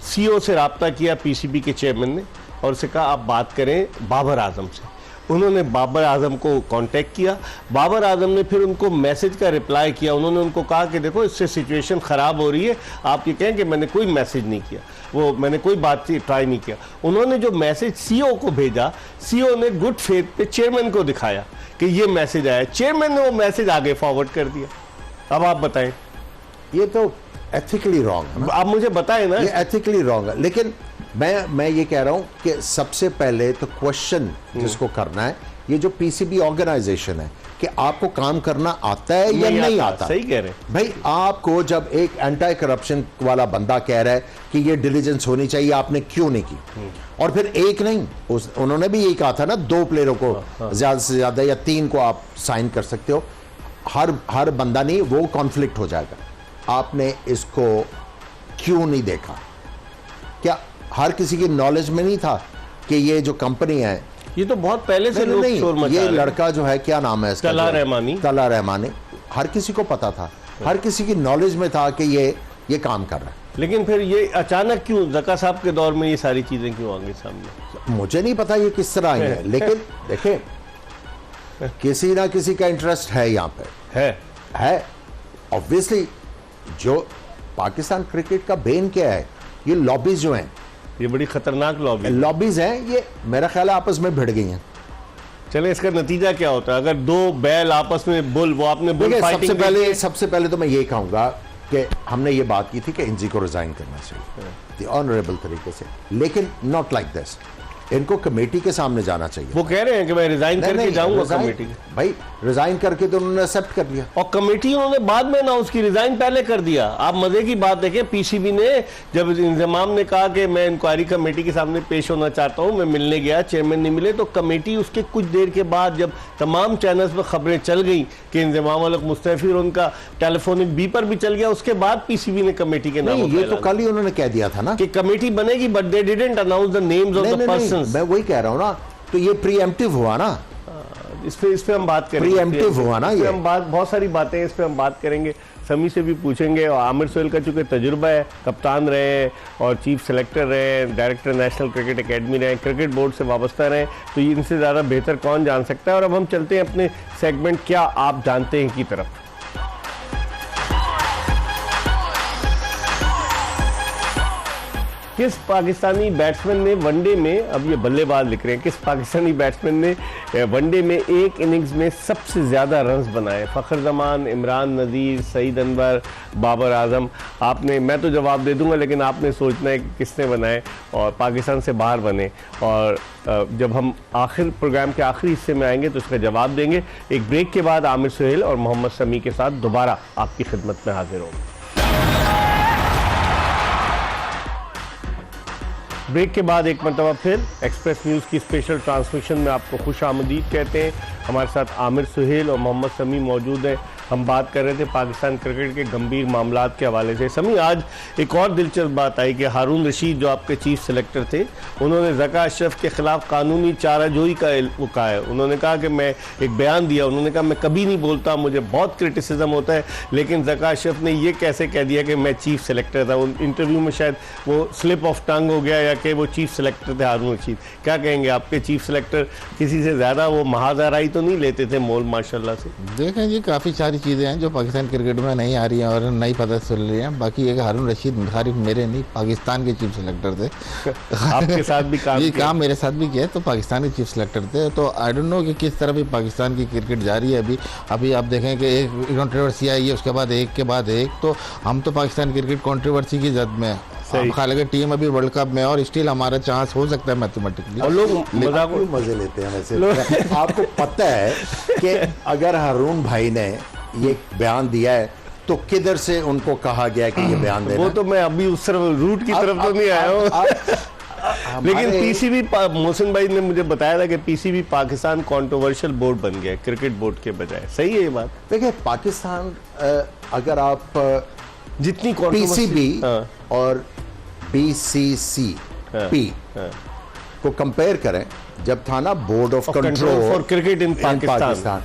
सीओ से राब्ता किया पीसीबी के चेयरमैन ने और उसे कहा आप बात करें बाबर आजम से। उन्होंने बाबर आजम को कांटेक्ट किया, बाबर आजम ने फिर उनको मैसेज का रिप्लाई किया। उन्होंने उनको कहा कि देखो इससे सिचुएशन ख़राब हो रही है, आप ये कहें कि मैंने कोई मैसेज नहीं किया, वो मैंने कोई बातचीत ट्राई नहीं किया। उन्होंने जो मैसेज सीओ को भेजा, सीओ ने गुड फेथ पे चेयरमैन को दिखाया कि ये मैसेज आया, चेयरमैन ने वो मैसेज आगे फॉरवर्ड कर दिया। अब आप बताएं, ये तो एथिकली रॉन्ग है ना। आप मुझे बताएं ना, ये एथिकली रॉन्ग है। लेकिन मैं ये कह रहा हूं कि सबसे पहले तो क्वेश्चन जिसको करना है, ये जो पीसीबी ऑर्गेनाइजेशन है, कि आपको काम करना आता है या नहीं आता। सही कह रहे हैं भाई, आपको जब एक एंटी करप्शन वाला बंदा कह रहा है कि ये डिलीजेंस होनी चाहिए, आपने क्यों नहीं की? और फिर एक नहीं, उन्होंने भी यही कहा था ना, 2 प्लेयरों को ज्यादा से ज्यादा या 3 को आप साइन कर सकते हो, हर बंदा नहीं, वो कॉन्फ्लिक्ट हो जाएगा। आपने इसको क्यों नहीं देखा? क्या हर किसी की नॉलेज में नहीं था कि ये जो कंपनी है, ये तो बहुत पहले से लोग शोर मचा ये रहे हैं। लड़का जो है, क्या नाम है इसका? तला रहमानी। तला रहमानी, हर किसी को पता था, हर किसी की नॉलेज में था कि ये काम कर रहा है। लेकिन फिर ये अचानक क्यों ज़का साहब के दौर में ये सारी चीजें क्यों आ गई सामने? मुझे नहीं पता ये किस तरह आई है, लेकिन देखें, किसी ना किसी का इंटरेस्ट है यहाँ पे, है ऑब्वियसली। जो पाकिस्तान क्रिकेट का बेन क्या है, ये लॉबीज जो हैं, ये बड़ी खतरनाक लॉबीज हैं, ये मेरा ख्याल है आपस में भिड़ गई हैं। चले, इसका नतीजा क्या होता है अगर 2 बैल आपस में बुल, वो आपने बुल फाइटिंग सबसे पहले तो मैं ये कहूंगा कि हमने ये बात की थी कि एनजी को रिजाइन करना चाहिए ऑनरेबल तरीके से, लेकिन नॉट लाइक दिस। इनको कमेटी के सामने जाना चाहिए। वो कह रहे हैं कि मैं रिजाइन करके जाऊंगा कमेटी। भाई रिजाइन करके तो उन्होंने एक्सेप्ट कर लिया, और कमेटी उन्होंने बाद में अनाउंस की, रिजाइन पहले कर दिया। आप मजे की बात देखें, पीसीबी ने जब इंतजाम ने कहा कि मैं इंक्वायरी कमेटी के सामने पेश होना चाहता हूं, मैं मिलने गया, चेयरमैन नहीं मिले, तो कमेटी उसके कुछ देर के बाद जब तमाम चैनल्स पर खबरें चल गई कि इंतजाम वाले मुस्तफी, उनका टेलीफोनिक बीपर भी चल गया, उसके बाद पीसीबी ने कमेटी के नाम, ये तो कल ही उन्होंने कह दिया था ना कि कमेटी बनेगी, but they didn't announce the names of the persons. मैं वही कह रहा हूं ना, तो ये प्रीएम्प्टिव हुआ ना, इस पे हम बात करेंगे। प्रीएम्प्टिव हुआ ना, ये हम बहुत सारी बातें इस पे हम बात करेंगे, समी से भी पूछेंगे। और आमिर सोहेल का चूंकि तजुर्बा है, कप्तान रहे हैं और चीफ सेलेक्टर रहे हैं, डायरेक्टर नेशनल क्रिकेट एकेडमी रहे, क्रिकेट बोर्ड से वाबस्ता रहे, तो ये इनसे ज़्यादा बेहतर कौन जान सकता है। और अब हम चलते हैं अपने सेगमेंट क्या आप जानते हैं की तरफ। किस पाकिस्तानी बैट्समैन ने वनडे में, अब ये बल्लेबाज लिख रहे हैं, किस पाकिस्तानी बैट्समैन ने वनडे में एक इनिंग्स में सबसे ज़्यादा रन्स बनाए? फ़खर जमान, इमरान नज़ीर, सईद अनवर, बाबर आजम। आपने, मैं तो जवाब दे दूंगा, लेकिन आपने सोचना है कि किसने बनाए और पाकिस्तान से बाहर बने। और जब हम आखिर प्रोग्राम के आखिरी हिस्से में आएंगे तो इसका जवाब देंगे। एक ब्रेक के बाद आमिर सोहेल और मोहम्मद शमी के साथ दोबारा आपकी खिदमत में हाजिर होंगे। ब्रेक के बाद एक मरतबा फिर एक्सप्रेस न्यूज़ की स्पेशल ट्रांसमिशन में आपको खुश आमदीद कहते हैं। हमारे साथ आमिर सुहेल और मोहम्मद शमी मौजूद हैं। हम बात कर रहे थे पाकिस्तान क्रिकेट के गंभीर मामलात के हवाले से। शमी, आज एक और दिलचस्प बात आई कि हारून रशीद जो आपके चीफ सेलेक्टर थे, उन्होंने ज़का अशरफ के ख़िलाफ़ कानूनी चाराजोई का वो कहा है। उन्होंने कहा कि मैं एक बयान दिया, उन्होंने कहा मैं कभी नहीं बोलता, मुझे बहुत क्रिटिसिज्म होता है, लेकिन ज़का अशरफ ने ये कैसे कह दिया कि मैं चीफ सेलेक्टर था। उन इंटरव्यू में शायद वो स्लिप ऑफ टंग हो गया या कि वो चीफ सेलेक्टर थे हारून रशीद। क्या कहेंगे, आपके चीफ सेलेक्टर किसी से ज़्यादा वो महाजराई तो नहीं लेते थे मोल माशाल्लाह से? देखें जी, काफ़ी सारी चीज़ें हैं जो पाकिस्तान क्रिकेट में नहीं आ रही हैं और नहीं पता चल रही हैं। बाकी एक हारून रशीद खाली मेरे नहीं, पाकिस्तान के चीफ सेलेक्टर थे। आपके साथ भी काम ये काम मेरे साथ भी किया, तो पाकिस्तान के चीफ सेलेक्टर थे। तो आई डोंट नो कि किस तरह भी पाकिस्तान की क्रिकेट जा रही है। अभी आप देखें कि एक कंट्रोवर्सी आई है, उसके बाद एक के बाद एक। तो हम तो पाकिस्तान क्रिकेट कंट्रोवर्सी की जद में, हालांकि टीम अभी वर्ल्ड कप में और स्टिल हमारा चांस हो सकता है मैथमेटिकली। और लोग मजे लेते हैं वैसे। आपको पता है कि अगर हारून भाई ने ये बयान दिया है तो किधर से उनको कहा गया कि ये बयान देना? वो तो मैं अभी उस तरफ रूट की तरफ तो नहीं आया हूँ। लेकिन पीसीबी, मोहसिन भाई ने मुझे बताया था कि पीसीबी पाकिस्तान कंट्रोवर्शियल बोर्ड बन गया क्रिकेट बोर्ड के बजाय। सही है ये बात? देखिए, पाकिस्तान अगर आप जितनी पीसीबी और बीसीसीपी को कंपेयर करें, जब था ना board of control control for cricket in Pakistan.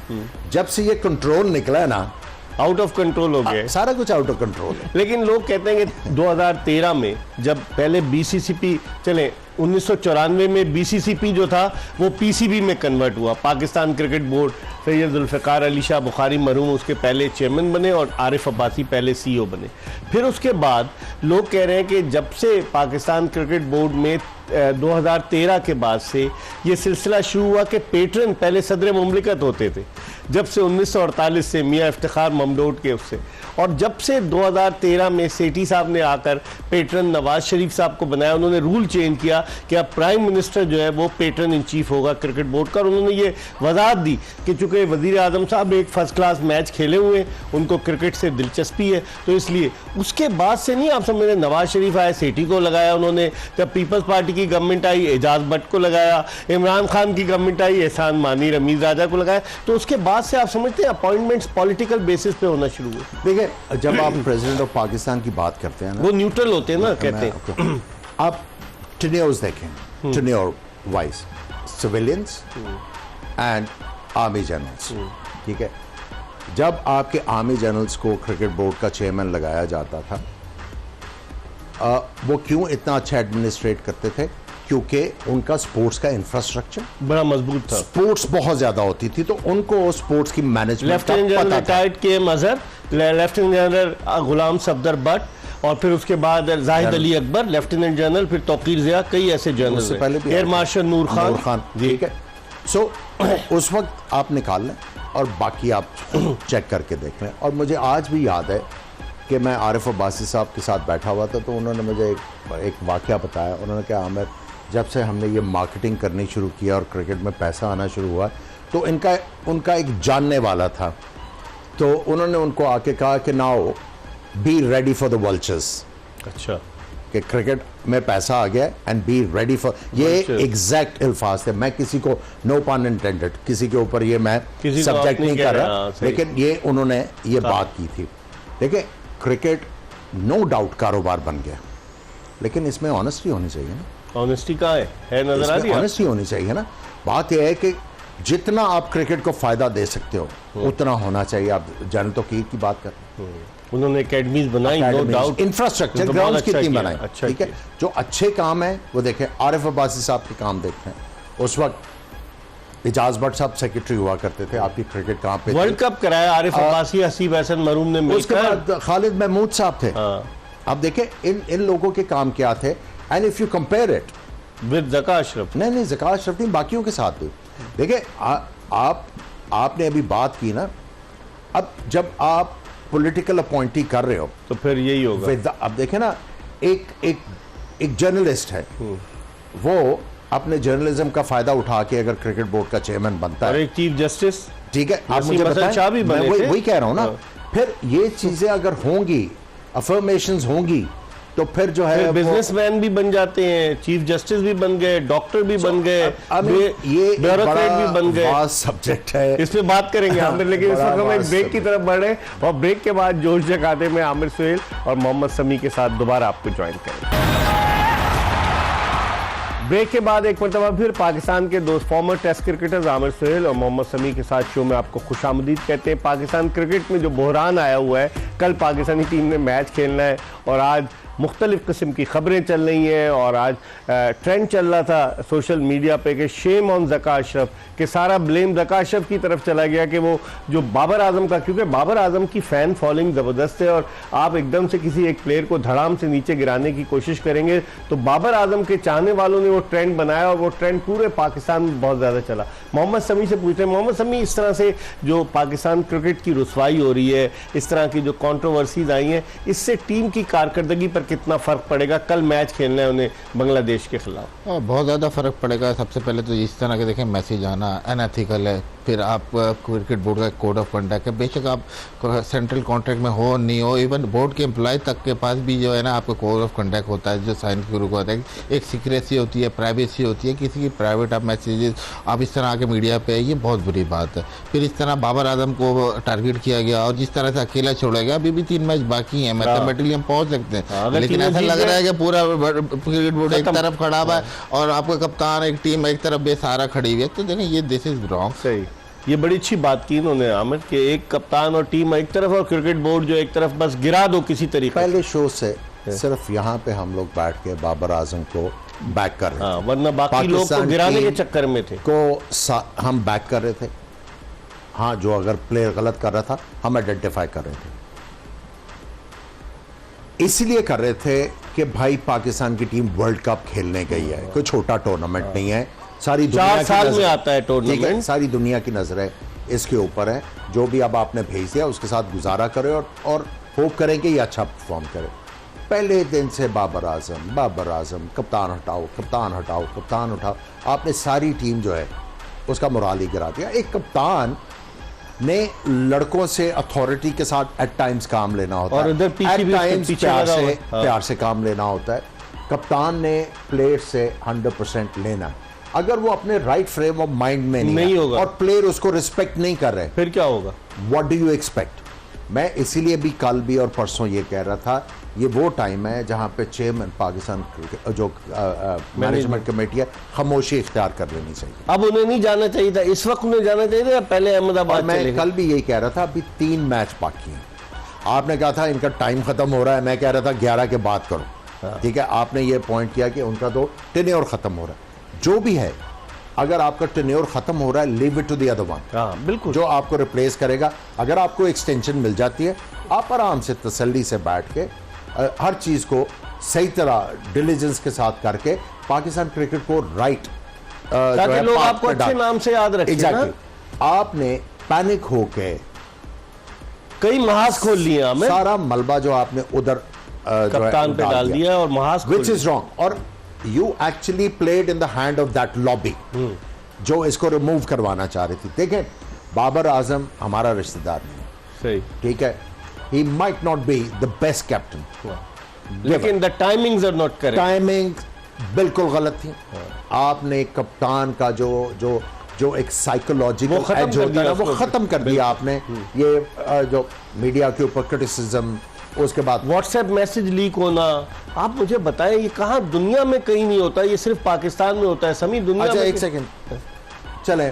जब से ये कंट्रोल निकला है ना, आउट ऑफ कंट्रोल हो गए, सारा कुछ आउट ऑफ कंट्रोल है। लेकिन लोग कहते हैं कि 2013 में जब पहले बीसीसीपी चले, 1994 में बीसीसीपी जो था वो पीसीबी में कन्वर्ट हुआ, पाकिस्तान क्रिकेट बोर्ड। सैयद जुल्फ़िकार अली शाह बुखारी मरहूम उसके पहले चेयरमैन बने और आरिफ अब्बासी पहले सीईओ बने। फिर उसके बाद लोग कह रहे हैं कि जब से पाकिस्तान क्रिकेट बोर्ड में 2013 के बाद से ये सिलसिला शुरू हुआ कि पेट्रन पहले सदर मुमलिकत होते थे, जब से 1948 से मियाँ इफ्तिखार ममडोट के उससे, और जब से 2013 में सेठी साहब ने आकर पेट्रन नवाज शरीफ साहब को बनाया, उन्होंने रूल चेंज किया कि अब प्राइम मिनिस्टर जो है वो पेट्रन इन चीफ होगा क्रिकेट बोर्ड का। और उन्होंने ये वजाहत दी कि चूंकि वजीर आजम साहब एक फर्स्ट क्लास मैच खेले हुए हैं, उनको क्रिकेट से दिलचस्पी है, तो इसलिए उसके बाद से नहीं आप समझ, नवाज शरीफ आए सेठी को लगाया उन्होंने, जब पीपल्स पार्टी की गवर्नमेंट आई एजाज भट्ट को लगाया, इमरान खान की गवर्नमेंट आई एहसान मानी रमीज राजा को लगाया, तो उसके बाद से आप समझते हैं अपॉइंटमेंट्स पॉलिटिकल बेसिस पे होना शुरू हुए। देखिए, जब आप प्रेसिडेंट ऑफ पाकिस्तान की बात करते हैं ना, वो न्यूट्रल होते हैं ना, कहते हैं। आप टेन्योर्स देखें, tenure wise civilians and army generals, ठीक है। जब आपके आर्मी जनरल्स को क्रिकेट बोर्ड का चेयरमैन लगाया जाता था, वो क्यों इतना अच्छा एडमिनिस्ट्रेट करते थे? क्योंकि उनका स्पोर्ट्स का इंफ्रास्ट्रक्चर बड़ा मजबूत था, स्पोर्ट्स बहुत ज्यादा होती थी, तो उनको स्पोर्ट्स की मैनेजमेंट लेफ्टिनेंट जनरल रिटायर्ड के मजहर, लेफ्टिनेंट जनरल गुलाम सफदर भट्ट, और फिर उसके बाद जाहिद अली अकबर लेफ्टिनेंट जनरल, फिर तौकीर जिया, कई ऐसे जनरल पहले भी एयर मार्शल नूर खान, ठीक है। सो उस वक्त आप निकाल लें और बाकी आप चेक करके देख लें। और मुझे आज भी याद है कि मैं आरिफ अब्बासी साहब के साथ बैठा हुआ था, तो उन्होंने मुझे एक वाक़या बताया। उन्होंने कहा, आमिर, जब से हमने ये मार्केटिंग करनी शुरू किया और क्रिकेट में पैसा आना शुरू हुआ, तो उनका एक जानने वाला था, तो उन्होंने उनको आके कहा कि now be ready for the vultures. अच्छा, कि क्रिकेट में पैसा आ गया एंड बी रेडी फॉर, ये एग्जैक्ट अल्फाज थे। मैं किसी को, नो पन इंटेंडेड, किसी के ऊपर ये मैं सब्जेक्ट नहीं कर रहा, लेकिन ये उन्होंने ये बात की थी। देखिए, क्रिकेट नो डाउट कारोबार बन गया, लेकिन इसमें ऑनेस्टी होनी चाहिए ना। ऑनेस्टी कहाँ है नजर आ रही है? ऑनेस्टी होनी चाहिए ना। बात यह है कि जितना आप क्रिकेट को फायदा दे सकते हो उतना होना चाहिए। आप जनरल तौकीर की बात कर, उन्होंने एकेडमीज बनाई, नो डाउट, इंफ्रास्ट्रक्चर ग्राउंड्स कितनी बनाई, अच्छा, ठीक है। जो अच्छे काम है वो देखें, आरिफ अब्बासी साहब के काम देखते हैं। उस वक्त एजाज भट्ट साहब सेक्रेटरी हुआ करते थे, आपकी क्रिकेट कहाँ पे वर्ल्ड कप कराया आरिफ अब्बासी, हसीब हसन मरूम ने मिलकर, उसके बाद खालिद महमूद साहब थे। अब देखें इन लोगों के काम क्या थे, and if you compare it with Zaka Ashraf, नहीं ज़का अशरफ नहीं, बाकियों के साथ भी देखिए। आपने अभी बात की ना, अब जब आप पॉलिटिकल अपॉइंटी कर रहे हो तो फिर यही होगा। अब देखें ना, एक जर्नलिस्ट है, वो अपने जर्नलिज्म का फायदा उठा के अगर क्रिकेट बोर्ड का चेयरमैन बनता है, एक चीफ जस्टिस, ठीक है, आप मुझे बताएं, मैं वही कह रहा हूं ना। फिर ये चीजें अगर होंगी, अफर्मेशंस होंगी, तो फिर जो है बिजनेसमैन भी बन जाते हैं, चीफ जस्टिस भी बन गए, डॉक्टर भी बन गए, ये ब्यूरोक्रेट भी बन गए। सब्जेक्ट है, इस पे बात करेंगे आमिर, लेकिन इस वक्त हम एक ब्रेक की तरफ बढ़ रहे हैं, और ब्रेक के बाद जोश जगाते में आमिर सुहेल और मोहम्मद समी के साथ दोबारा आपको ज्वाइन करेंगे। ब्रेक के बाद एक मरतबा फिर पाकिस्तान के दो former test cricketers Aamir Sohail और मोहम्मद समी के साथ शो में आपको खुशामदीद कहते हैं। पाकिस्तान क्रिकेट में जो बहरान आया हुआ है, कल पाकिस्तानी टीम ने मैच खेलना है और आज मुख्तलिफ किस्म की खबरें चल रही हैं, और आज ट्रेंड चल रहा था सोशल मीडिया पे कि शेम ऑन ज़का अशरफ, कि सारा ब्लेम ज़का अशरफ की तरफ चला गया कि वो जो बाबर आजम का, क्योंकि बाबर आजम की फ़ैन फॉलोइंग ज़बरदस्त है, और आप एकदम से किसी एक प्लेयर को धड़ाम से नीचे गिराने की कोशिश करेंगे तो बाबर आजम के चाहने वालों ने वो ट्रेंड बनाया, और वो ट्रेंड पूरे पाकिस्तान में बहुत ज़्यादा चला। मोहम्मद समी से पूछते हैं, मोहम्मद समी, इस तरह से जो पाकिस्तान क्रिकेट की रुसवाई हो रही है, इस तरह की जो कॉन्ट्रोवर्सीज आई हैं, इससे टीम की कारकर्दगी पर कितना फ़र्क पड़ेगा? कल मैच खेलना है उन्हें बांग्लादेश के खिलाफ। बहुत ज़्यादा फ़र्क पड़ेगा। सबसे पहले तो इस तरह के देखें मैसेज आना अनएथिकल है, फिर आप क्रिकेट बोर्ड का कोड ऑफ कंडक्ट है, बेशक आप सेंट्रल कॉन्ट्रैक्ट में हो नहीं हो, इवन बोर्ड के एम्प्लॉय तक के पास भी जो है ना आपका कोड ऑफ कंडक्ट होता है जो साइन शुरू होता है। एक सीक्रेसी होती है, प्राइवेसी होती है, किसी की प्राइवेट आप मैसेजेस आप इस तरह आके मीडिया पे, ये बहुत बुरी बात है। फिर इस तरह बाबर आजम को टारगेट किया गया और जिस तरह से अकेला छोड़ा गया, अभी भी 3 मैच बाकी हैं, मैथमेटिकली हम पहुंच सकते हैं, लेकिन ऐसा लग रहा है कि पूरा क्रिकेट बोर्ड एक तरफ खड़ा हुआ है और आपका कप्तान, एक टीम एक तरफ बेसहारा खड़ी हुई है। तो देखें ये दिस इज रॉन्ग। सही, ये बड़ी अच्छी बात की इन्होंने आमिर कि एक कप्तान और टीम एक तरफ और क्रिकेट बोर्ड जो एक तरफ, बस गिरा दो किसी तरीके। पहले शो से सिर्फ यहाँ पे हम लोग बैठ के बाबर आजम को बैक कर रहे थे, वरना बाकी लोग तो गिराने के चक्कर में थे हम बैक कर रहे थे। हाँ, जो अगर प्लेयर गलत कर रहा था हम आइडेंटिफाई कर रहे थे, इसलिए कर रहे थे कि भाई पाकिस्तान की टीम वर्ल्ड कप खेलने गई है, कोई छोटा टूर्नामेंट नहीं है, सारी दुनिया 4 साल में आता है टूर्नामेंट, सारी दुनिया की नजरें इसके ऊपर है। जो भी अब आपने भेज दिया उसके साथ गुजारा करें और होप करें कि ये अच्छा परफॉर्म करे। पहले दिन से बाबर आजम, कप्तान हटाओ, कप्तान हटाओ, कप्तान उठाओ, आपने सारी टीम जो है उसका मोराल ही गिरा दिया। एक कप्तान ने लड़कों से अथॉरिटी के साथ एट टाइम्स काम लेना होता और है, उधर पीछे भी प्यार से काम लेना होता है। कप्तान ने प्लेयर से 100% लेना है। अगर वो अपने राइट फ्रेम ऑफ माइंड में नहीं होगा और प्लेयर उसको रिस्पेक्ट नहीं कर रहे, फिर क्या होगा? What do you expect? मैं इसीलिए भी कल भी और परसों ये कह रहा था, ये वो टाइम है जहां पे चेयरमैन पाकिस्तान जो मैनेजमेंट कमेटी है, खामोशी इख्तियार कर लेनी चाहिए। अब उन्हें नहीं जाना चाहिए था, इस वक्त उन्हें जाना चाहिए था, पहले अहमदाबाद। मैं कल भी यही कह रहा था, अभी 3 मैच बाकी हैं। आपने कहा था इनका टाइम खत्म हो रहा है, मैं कह रहा था 11 के बाद करो। ठीक है, आपने ये पॉइंट किया कि उनका तो टेन्योर खत्म हो रहा है। जो भी है, अगर आपका टेन्योर खत्म हो रहा है, leave it to the other one, बिल्कुल, जो आपको रिप्लेस करेगा। अगर आपको एक्सटेंशन मिल जाती है, आप आराम से तसल्ली से बैठ के हर चीज को सही तरह डिलीजेंस के साथ करके पाकिस्तान क्रिकेट को राइट, ताकि लोग आपको अच्छे नाम से याद रखें। एग्जैक्टली, आपने पैनिक होके कई महाज खोल लिए हमें, सारा मलबा जो आपने उधर कप्तान पे डाल दिया और महाज, विच इज रॉन्ग। और you actually played in the hand of that lobby जो इसको रिमूव करवाना चाह रही थी। देखें, बाबर आजम हमारा रिश्तेदार नहीं, सही, ठीक है, he might not be the best captain, लेकिन the timings are not correct, timing बिल्कुल गलत थी। आपने कप्तान का जो एक साइकोलॉजिकल एज होता है वो खत्म कर दिया आपने। ये जो मीडिया के ऊपर क्रिटिसिज्म, उसके बाद व्हाट्सएप मैसेज लीक होना, आप मुझे बताएं ये कहाँ दुनिया में कहीं नहीं होता, ये सिर्फ पाकिस्तान में होता है समी दुनिया अच्छा, में। एक सेकंड, चले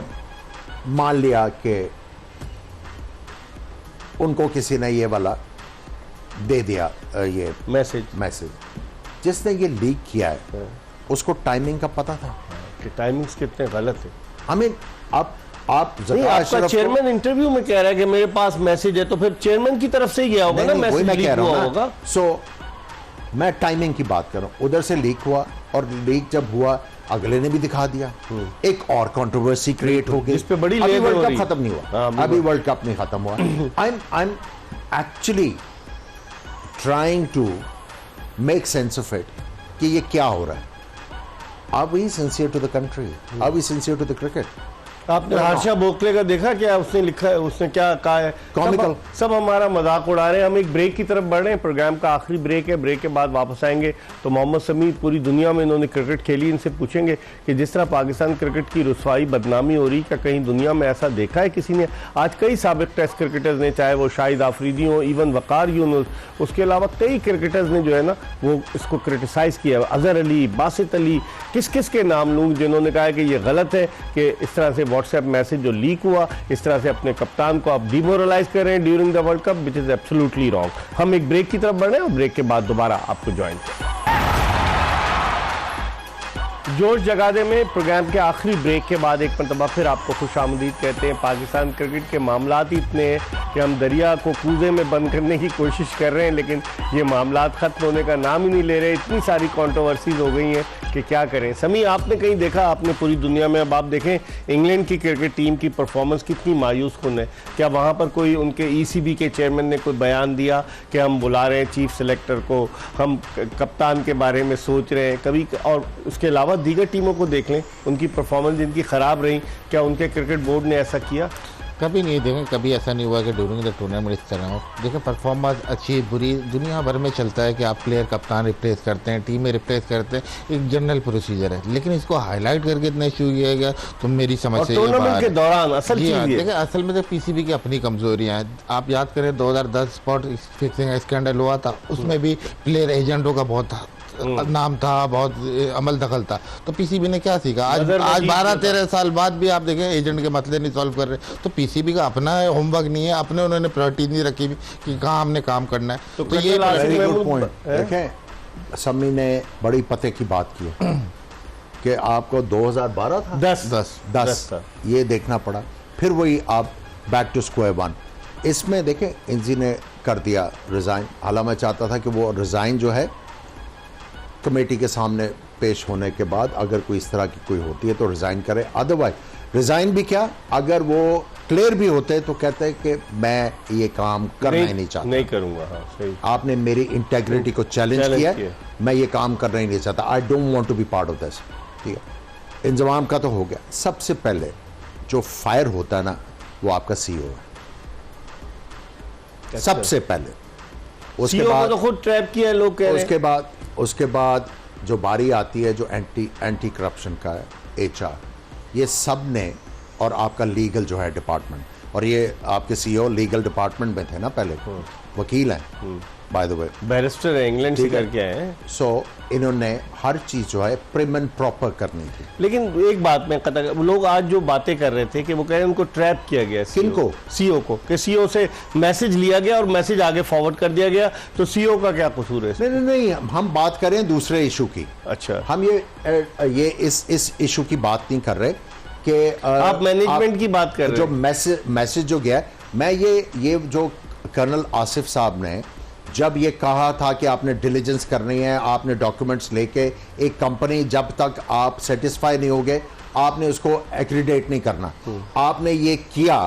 मान लिया कि उनको किसी ने ये वाला दे दिया, ये मैसेज जिसने ये लीक किया है उसको टाइमिंग का पता था कि टाइमिंग्स कितने गलत है। आई मीन, अब आप आपका चेयरमैन इंटरव्यू में कह रहा है कि मेरे पास मैसेज है, तो फिर चेयरमैन की तरफ से ही गया होगा ना, मैसेज लीक हुआ होगा। सो मैं टाइमिंग की बात कर रहा हूं, उधर से लीक हुआ और लीक जब हुआ अगले ने भी दिखा दिया, एक और कंट्रोवर्सी क्रिएट हो गई, जिस पे बड़ी अभी वर्ल्ड कप खत्म नहीं हुआ, अभी वर्ल्ड कप नहीं खत्म हुआ। I am actually trying to make sense of it कि ये क्या हो रहा है। Are we sincere to the country? Are we sincere to the cricket? आपने हर्षा भोसले का देखा क्या उसने लिखा है, उसने क्या कहा है? कॉमिकल, सब हमारा मजाक उड़ा रहे हैं। हम एक ब्रेक की तरफ बढ़ रहे हैं, प्रोग्राम का आखिरी ब्रेक है, ब्रेक के बाद वापस आएंगे तो मोहम्मद शमी, पूरी दुनिया में इन्होंने क्रिकेट खेली, इनसे पूछेंगे कि जिस तरह पाकिस्तान क्रिकेट की रुसवाई बदनामी हो रही, क्या कहीं दुनिया में ऐसा देखा है किसी ने? आज कई साबिक टेस्ट क्रिकेटर्स ने, चाहे वो शाहिद आफरीदी हो, इवन वकार यूनुस, उसके अलावा कई क्रिकेटर्स ने जो है ना वो इसको क्रिटिसाइज किया है। अजहर अली, बासित अली, किस किस के नाम लूँ जिन्होंने कहा है कि ये गलत है कि इस तरह से व्हाट्सएप मैसेज जो लीक हुआ, इस तरह से अपने कप्तान को आप डिमोरलाइज कर रहे हैं during the world cup, which is absolutely wrong. हम एक ब्रेक की तरफ बढ़ रहे हैं और ब्रेक के बाद दोबारा आपको ज्वाइन करें। जोश जगादे में प्रोग्राम के आखिरी ब्रेक के बाद एक मरतबा फिर आपको खुशामदीद कहते हैं। पाकिस्तान क्रिकेट के मामलात ही इतने हैं कि हम दरिया को कूजे में बंद करने की कोशिश कर रहे हैं, लेकिन ये मामलात ख़त्म होने का नाम ही नहीं ले रहे। इतनी सारी कंट्रोवर्सीज हो गई हैं कि क्या करें। समी, आपने कहीं देखा, आपने पूरी दुनिया में, अब आप देखें इंग्लैंड की क्रिकेट टीम की परफॉर्मेंस कितनी मायूस कुन है। क्या वहाँ पर कोई उनके ECB के चेयरमैन ने कोई बयान दिया कि हम बुला रहे हैं चीफ सेलेक्टर को, हम कप्तान के बारे में सोच रहे हैं कभी? और उसके अलावा दीगर टीमों को देख लें, उनकी परफॉर्मेंस जिनकी ख़राब रही, क्या उनके क्रिकेट बोर्ड ने ऐसा किया? कभी नहीं। देखें, कभी ऐसा नहीं हुआ कि ड्यूरिंग द टूर्नामेंट इस तरह हो। देखें, परफॉर्मेंस अच्छी बुरी दुनिया भर में चलता है कि आप प्लेयर कप्तान रिप्लेस करते हैं, टीमें रिप्लेस करते हैं, एक जनरल प्रोसीजर है। लेकिन इसको हाईलाइट करके इतना इशू किया गया तो मेरी समझ से टूर्नामेंट के दौरान असल चीज़ ये देखिए, असल में तो PCB की अपनी कमजोरियां हैं। आप याद करें 2010 स्पॉट फिक्सिंग स्कैंडल हुआ था, उसमें भी प्लेयर एजेंटों का बहुत नाम था, बहुत अमल दखल था। तो PCB ने क्या सीखा? आज 12-13 साल बाद भी आप देखें एजेंट के मसले नहीं सॉल्व कर रहे। तो PCB का अपना होमवर्क नहीं है, अपने उन्होंने प्रायोरिटी नहीं रखी कि कहाँ हमने काम करना है। तो ये वेरी गुड पॉइंट। देखें, समी ने बड़ी पते की बात की है कि आपको 2012 था 10 ये देखना पड़ा, फिर वही आप बैक टू स्क्वायर वन। इसमें देखें, इंजी ने कर दिया रिज़ाइन। हालांकि मैं चाहता था कि वो रिज़ाइन जो है कमेटी के सामने पेश होने के बाद अगर कोई इस तरह की कोई होती है तो रिज़ाइन करे। अदरवाइज रिज़ाइन भी क्या, अगर वो क्लियर भी होते तो कहते हैं कि मैं ये काम करना ही नहीं चाहता, नहीं करूंगा। हाँ, सही। आपने मेरी इंटेग्रिटी को चैलेंज किया, मैं ये काम करना ही नहीं चाहता। I don't want to be part of this. ठीक है, इंजमाम का तो हो गया। सबसे पहले जो फायर होता है ना, वो आपका CEO है सबसे पहले। उसके बाद तो खुद ट्रैप किया लोग कह रहे हैं। उसके बाद जो बारी आती है जो एंटी करप्शन का है, HR, ये सब ने, और आपका लीगल जो है डिपार्टमेंट, और ये आपके CEO लीगल डिपार्टमेंट में थे ना पहले, वकील हैं बाय द वे, बैरिस्टर है, इंग्लैंड से करके आए हैं। सो इन्होंने हर चीज़ जो है प्रिम एंड प्रॉपर करनी थी। लेकिन एक बात मैं कता, लोग आज जो बातें कर रहे थे कि वो कह रहे हैं उनको ट्रैप किया गया। किनको? CEO को, कि CEO से मैसेज लिया गया और मैसेज आगे फॉरवर्ड कर दिया गया, तो CEO का क्या कसूर है? नहीं, हम बात करें दूसरे इशू की। अच्छा, हम ये इस इशू की बात नहीं कर रहे कि आप मैनेजमेंट की बात कर रहे जो हैं। मैसेज जो गया, मैं ये जो कर्नल आसिफ साहब ने जब ये कहा था कि आपने डिलीजेंस करनी है, आपने डॉक्यूमेंट्स लेके, एक कंपनी जब तक आप सेटिस्फाई नहीं होगे आपने उसको एक्रीडेट नहीं करना, आपने ये किया,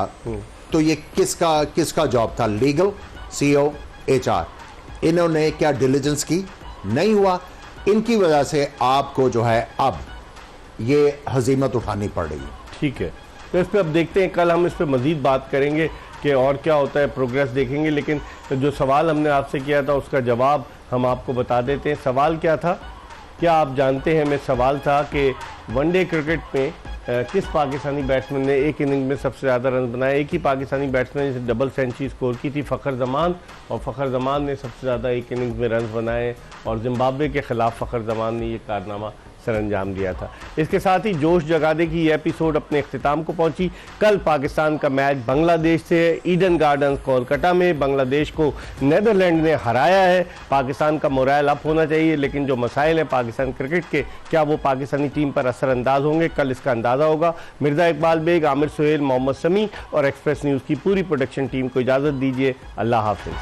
तो ये किसका जॉब था? Legal, CEO, HR। इन्होंने क्या डिलीजेंस की? नहीं हुआ। इनकी वजह से आपको जो है अब ये हजीमत उठानी पड़ रही है। ठीक है, तो इस पर अब देखते हैं, कल हम इस पर मजीद बात करेंगे कि और क्या होता है, प्रोग्रेस देखेंगे। लेकिन जो सवाल हमने आपसे किया था उसका जवाब हम आपको बता देते हैं। सवाल क्या था, क्या आप जानते हैं? मैं सवाल था कि वनडे क्रिकेट में किस पाकिस्तानी बैट्समैन ने एक इनिंग में सबसे ज़्यादा रन बनाए? एक ही पाकिस्तानी बैट्समैन ने डबल सेंचुरी स्कोर की थी, फ़खर जमान, और फ़खर जमान ने सबसे ज़्यादा एक इनिंग में रन बनाए, और जिम्बाब्वे के ख़िलाफ़ फ़खर जमान ने ये कारनामा सर अंजाम दिया था। इसके साथ ही जोश जगा दे की ये एपिसोड अपने अख्तिताम को पहुंची। कल पाकिस्तान का मैच बांग्लादेश से ईडन गार्डन्स कोलकाता में बांग्लादेश को नीदरलैंड ने हराया है। पाकिस्तान का मोरल अप होना चाहिए, लेकिन जो मसाइल हैं पाकिस्तान क्रिकेट के, क्या वो पाकिस्तानी टीम पर असरअंदाज होंगे? कल इसका अंदाज़ा होगा। मिर्ज़ा इकबाल बेग, आमिर सुहेल, मोहम्मद समी और एक्सप्रेस न्यूज़ की पूरी प्रोडक्शन टीम को इजाज़त दीजिए। अल्लाह हाफिज़।